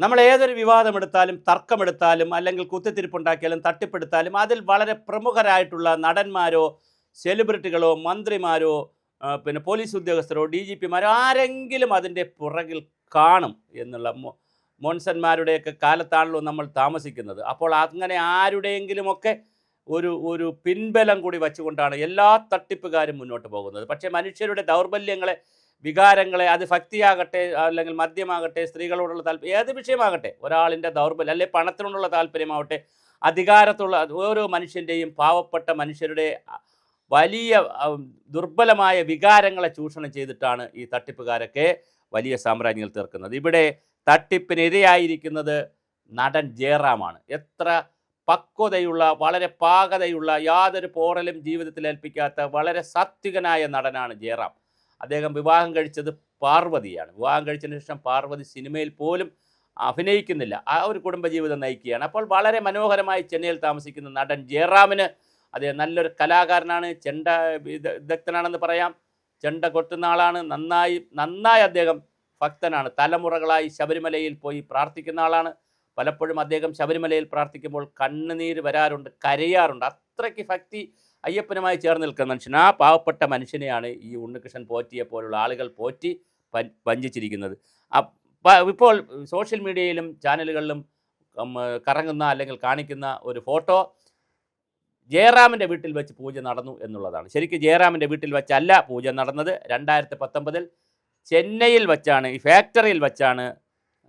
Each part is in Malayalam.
നമ്മൾ ഏതൊരു വിവാദമെടുത്താലും തർക്കമെടുത്താലും അല്ലെങ്കിൽ കുത്തിത്തിരിപ്പുണ്ടാക്കിയാലും തട്ടിപ്പെടുത്താലും അതിൽ വളരെ പ്രമുഖരായിട്ടുള്ള നടന്മാരോ സെലിബ്രിറ്റികളോ മന്ത്രിമാരോ പിന്നെ പോലീസ് ഉദ്യോഗസ്ഥരോ ഡി ജി പിമാരോ ആരെങ്കിലും അതിൻ്റെ പുറകിൽ കാണും എന്നുള്ള മോൺസന്മാരുടെയൊക്കെ കാലത്താണല്ലോ നമ്മൾ താമസിക്കുന്നത്. അപ്പോൾ അങ്ങനെ ആരുടെയെങ്കിലുമൊക്കെ ഒരു ഒരു പിൻബലം കൂടി വച്ചുകൊണ്ടാണ് എല്ലാ തട്ടിപ്പുകാരും മുന്നോട്ട് പോകുന്നത്. പക്ഷേ മനുഷ്യരുടെ ദൗർബല്യങ്ങളെ, വികാരങ്ങളെ, അത് ഭക്തിയാകട്ടെ അല്ലെങ്കിൽ മദ്യമാകട്ടെ, സ്ത്രീകളോടുള്ള താല്പര്യം, ഏത് വിഷയമാകട്ടെ, ഒരാളിൻ്റെ ദൗർബല്യം അല്ലെ പണത്തിനോടുള്ള താല്പര്യമാവട്ടെ, അധികാരത്തുള്ള ഓരോ മനുഷ്യൻ്റെയും, പാവപ്പെട്ട മനുഷ്യരുടെ വലിയ ദുർബലമായ വികാരങ്ങളെ ചൂഷണം ചെയ്തിട്ടാണ് ഈ തട്ടിപ്പുകാരൊക്കെ വലിയ സാമ്രാജ്യങ്ങൾ തീർക്കുന്നത്. ഇവിടെ തട്ടിപ്പിനിരയായിരിക്കുന്നത് നടൻ ജയറാമാണ്. എത്ര പക്വതയുള്ള, വളരെ പാകതയുള്ള, യാതൊരു പോറലും ജീവിതത്തിൽ ഏൽപ്പിക്കാത്ത വളരെ സാത്വികനായ നടനാണ് ജയറാം. അദ്ദേഹം വിവാഹം കഴിച്ചത് പാർവതിയാണ്. വിവാഹം കഴിച്ചതിന് ശേഷം പാർവതി സിനിമയിൽ പോലും അഭിനയിക്കുന്നില്ല, ആ ഒരു കുടുംബജീവിതം നയിക്കുകയാണ്. അപ്പോൾ വളരെ മനോഹരമായി ചെന്നൈയിൽ താമസിക്കുന്ന നടൻ ജയറാമിന് അദ്ദേഹം നല്ലൊരു കലാകാരനാണ്, ചെണ്ട വിദഗ്ധനാണെന്ന് പറയാം, ചെണ്ട കൊട്ടുന്ന ആളാണ്, നന്നായി അദ്ദേഹം ഭക്തനാണ്. തലമുറകളായി ശബരിമലയിൽ പോയി പ്രാർത്ഥിക്കുന്ന ആളാണ്. പലപ്പോഴും അദ്ദേഹം ശബരിമലയിൽ പ്രാർത്ഥിക്കുമ്പോൾ കണ്ണുനീര് വരാറുണ്ട്, കരയാറുണ്ട്. അത്രയ്ക്ക് ഭക്തി അയ്യപ്പനുമായി ചേർന്ന് നിൽക്കുന്ന മനുഷ്യൻ. ആ പാവപ്പെട്ട മനുഷ്യനെയാണ് ഈ ഉണ്ണികൃഷ്ണൻ പോറ്റിയെ പോലുള്ള ആളുകൾ പോറ്റി വഞ്ചിച്ചിരിക്കുന്നത്. ഇപ്പോൾ സോഷ്യൽ മീഡിയയിലും ചാനലുകളിലും കറങ്ങുന്ന അല്ലെങ്കിൽ കാണിക്കുന്ന ഒരു ഫോട്ടോ ജയറാമിൻ്റെ വീട്ടിൽ വെച്ച് പൂജ നടന്നു എന്നുള്ളതാണ്. ശരിക്കും ജയറാമിൻ്റെ വീട്ടിൽ വെച്ചല്ല പൂജ നടന്നത്. 2019 ചെന്നൈയിൽ വച്ചാണ്, ഈ ഫാക്ടറിയിൽ വച്ചാണ്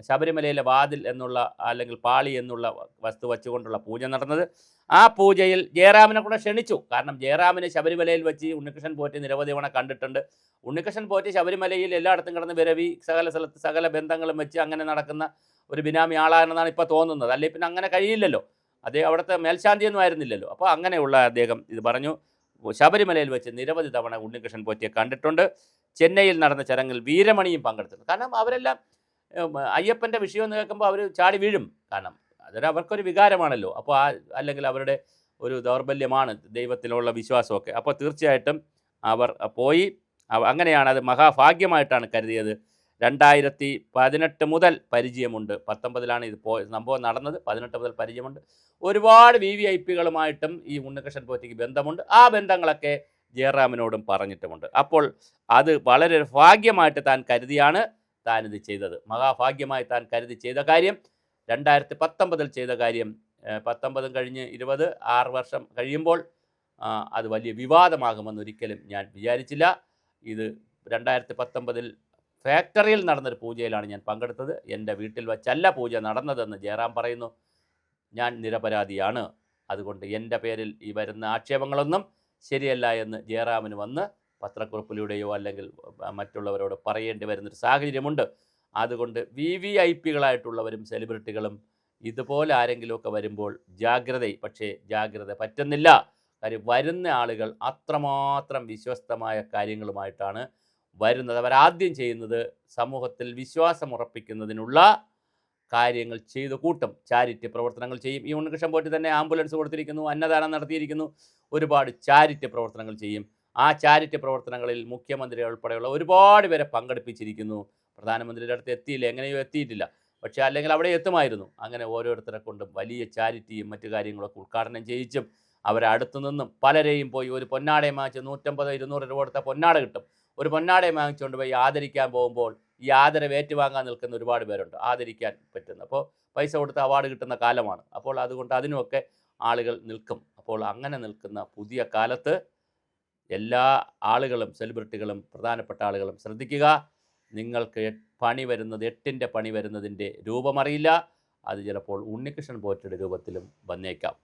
ശബരിമലയിലെ വാതിൽ എന്നുള്ള അല്ലെങ്കിൽ പാളി എന്നുള്ള വസ്തു വച്ചുകൊണ്ടുള്ള പൂജ നടന്നത്. ആ പൂജയിൽ ജയറാമിനെ കൂടെ ക്ഷണിച്ചു. കാരണം ജയറാമിനെ ശബരിമലയിൽ വെച്ച് ഉണ്ണികൃഷ്ണൻ പോറ്റി നിരവധി തവണ കണ്ടിട്ടുണ്ട്. ഉണ്ണികൃഷ്ണൻ പോറ്റി ശബരിമലയിൽ എല്ലായിടത്തും കിടന്ന് വിരവി സകല സ്ഥലത്ത് സകല ബന്ധങ്ങളും വെച്ച് അങ്ങനെ നടക്കുന്ന ഒരു ബിനാമി ആളാണെന്നാണ് ഇപ്പോൾ തോന്നുന്നത്. അല്ലെങ്കിൽ പിന്നെ അങ്ങനെ കഴിയില്ലല്ലോ, അദ്ദേഹം അവിടുത്തെ മേൽശാന്തിയൊന്നും ആയിരുന്നില്ലല്ലോ. അപ്പോൾ അങ്ങനെയുള്ള അദ്ദേഹം ഇത് പറഞ്ഞു. ശബരിമലയിൽ വെച്ച് നിരവധി തവണ ഉണ്ണികൃഷ്ണൻ പോറ്റിയെ കണ്ടിട്ടുണ്ട്. ചെന്നൈയിൽ നടന്ന ചടങ്ങിൽ വീരമണിയും പങ്കെടുത്തിട്ടുണ്ട്. കാരണം അവരെല്ലാം അയ്യപ്പൻ്റെ വിഷയം എന്ന് കേൾക്കുമ്പോൾ അവർ ചാടി വീഴും. കാരണം അവർക്കൊരു വികാരമാണല്ലോ. അപ്പോൾ അല്ലെങ്കിൽ അവരുടെ ഒരു ദൗർബല്യമാണ് ദൈവത്തിലുള്ള വിശ്വാസമൊക്കെ. അപ്പോൾ തീർച്ചയായിട്ടും അവർ പോയി. അങ്ങനെയാണ്, അത് മഹാഭാഗ്യമായിട്ടാണ് കരുതിയത്. 2018 മുതൽ പരിചയമുണ്ട്. 19 ഇത് സംഭവം നടന്നത്. 18 മുതൽ പരിചയമുണ്ട്. ഒരുപാട് VVIPകളുമായിട്ടും ഈ ഉണ്ണികൃഷ്ണൻ പോറ്റിക്ക് ബന്ധമുണ്ട്. ആ ബന്ധങ്ങളൊക്കെ ജയറാമിനോടും പറഞ്ഞിട്ടുമുണ്ട്. അപ്പോൾ അത് വളരെ ഭാഗ്യമായിട്ട് താൻ കരുതിയാണ് താനിത് ചെയ്തത്. മഹാഭാഗ്യമായി താൻ കരുതി ചെയ്ത കാര്യം, 2019 ചെയ്ത കാര്യം 19 കഴിഞ്ഞ് 20, 6 വർഷം കഴിയുമ്പോൾ അത് വലിയ വിവാദമാകുമെന്ന് ഒരിക്കലും ഞാൻ വിചാരിച്ചില്ല. ഇത് 2019 ഫാക്ടറിയിൽ നടന്നൊരു പൂജയിലാണ് ഞാൻ പങ്കെടുത്തത്. എൻ്റെ വീട്ടിൽ വച്ചല്ല പൂജ നടന്നതെന്ന് ജയറാം പറയുന്നു. ഞാൻ നിരപരാധിയാണ്, അതുകൊണ്ട് എൻ്റെ പേരിൽ ഈ വരുന്ന ആക്ഷേപങ്ങളൊന്നും ശരിയല്ല എന്ന് ജയറാമിന് വന്ന് പത്രക്കുറിപ്പിലൂടെയോ അല്ലെങ്കിൽ മറ്റുള്ളവരോട് പറയേണ്ടി വരുന്നൊരു സാഹചര്യമുണ്ട്. അതുകൊണ്ട് VVIPകളായിട്ടുള്ളവരും സെലിബ്രിറ്റികളും ഇതുപോലെ ആരെങ്കിലുമൊക്കെ വരുമ്പോൾ പക്ഷേ ജാഗ്രത പറ്റുന്നില്ല. കാര്യം വരുന്ന ആളുകൾ അത്രമാത്രം വിശ്വസ്തമായ കാര്യങ്ങളുമായിട്ടാണ് വരുന്നത്. അവരാദ്യം ചെയ്യുന്നത് സമൂഹത്തിൽ വിശ്വാസം ഉറപ്പിക്കുന്നതിനുള്ള കാര്യങ്ങൾ ചെയ്തു കൂട്ടും. ചാരിറ്റി പ്രവർത്തനങ്ങൾ ചെയ്യും. ഈ ഉണ്ണികൃഷ്ണൻ പോറ്റി തന്നെ ആംബുലൻസ് കൊടുത്തിരിക്കുന്നു, അന്നദാനം നടത്തിയിരിക്കുന്നു, ഒരുപാട് ചാരിറ്റി പ്രവർത്തനങ്ങൾ ചെയ്യും. ആ ചാരിറ്റി പ്രവർത്തനങ്ങളിൽ മുഖ്യമന്ത്രി ഉൾപ്പെടെയുള്ള ഒരുപാട് പേരെ പങ്കെടുപ്പിച്ചിരിക്കുന്നു. പ്രധാനമന്ത്രിയുടെ അടുത്ത് എത്തിയില്ല, എങ്ങനെയോ എത്തിയിട്ടില്ല, പക്ഷേ അല്ലെങ്കിൽ അവിടെ എത്തുമായിരുന്നു. അങ്ങനെ ഓരോരുത്തരെ കൊണ്ടും വലിയ ചാരിറ്റിയും മറ്റു കാര്യങ്ങളൊക്കെ ഉദ്ഘാടനം ചെയ്യിച്ചും അവരെ അടുത്തു നിന്നും പലരെയും പോയി ഒരു പൊന്നാടയും വാങ്ങിച്ച് 150-200 രൂപ കൊടുത്ത പൊന്നാട കിട്ടും. ഒരു പൊന്നാടയും വാങ്ങിച്ചുകൊണ്ട് പോയി ആദരിക്കാൻ പോകുമ്പോൾ ഈ ആദരവ് ഏറ്റുവാങ്ങാൻ നിൽക്കുന്ന ഒരുപാട് പേരുണ്ട്, ആദരിക്കാൻ പറ്റുന്ന. അപ്പോൾ പൈസ കൊടുത്ത് അവാർഡ് കിട്ടുന്ന കാലമാണ്. അപ്പോൾ അതുകൊണ്ട് അതിനുമൊക്കെ ആളുകൾ നിൽക്കും. അപ്പോൾ അങ്ങനെ നിൽക്കുന്ന പുതിയ കാലത്ത് എല്ലാ ആളുകളും, സെലിബ്രിറ്റികളും പ്രധാനപ്പെട്ട ആളുകളും ശ്രദ്ധിക്കുക. നിങ്ങൾക്ക് പണി വരുന്നത്, 8ൻ്റെ പണി വരുന്നതിൻ്റെ രൂപമറിയില്ല. അത് ചിലപ്പോൾ ഉണ്ണികൃഷ്ണൻ പോറ്റിയുടെ രൂപത്തിലും വന്നേക്കാം.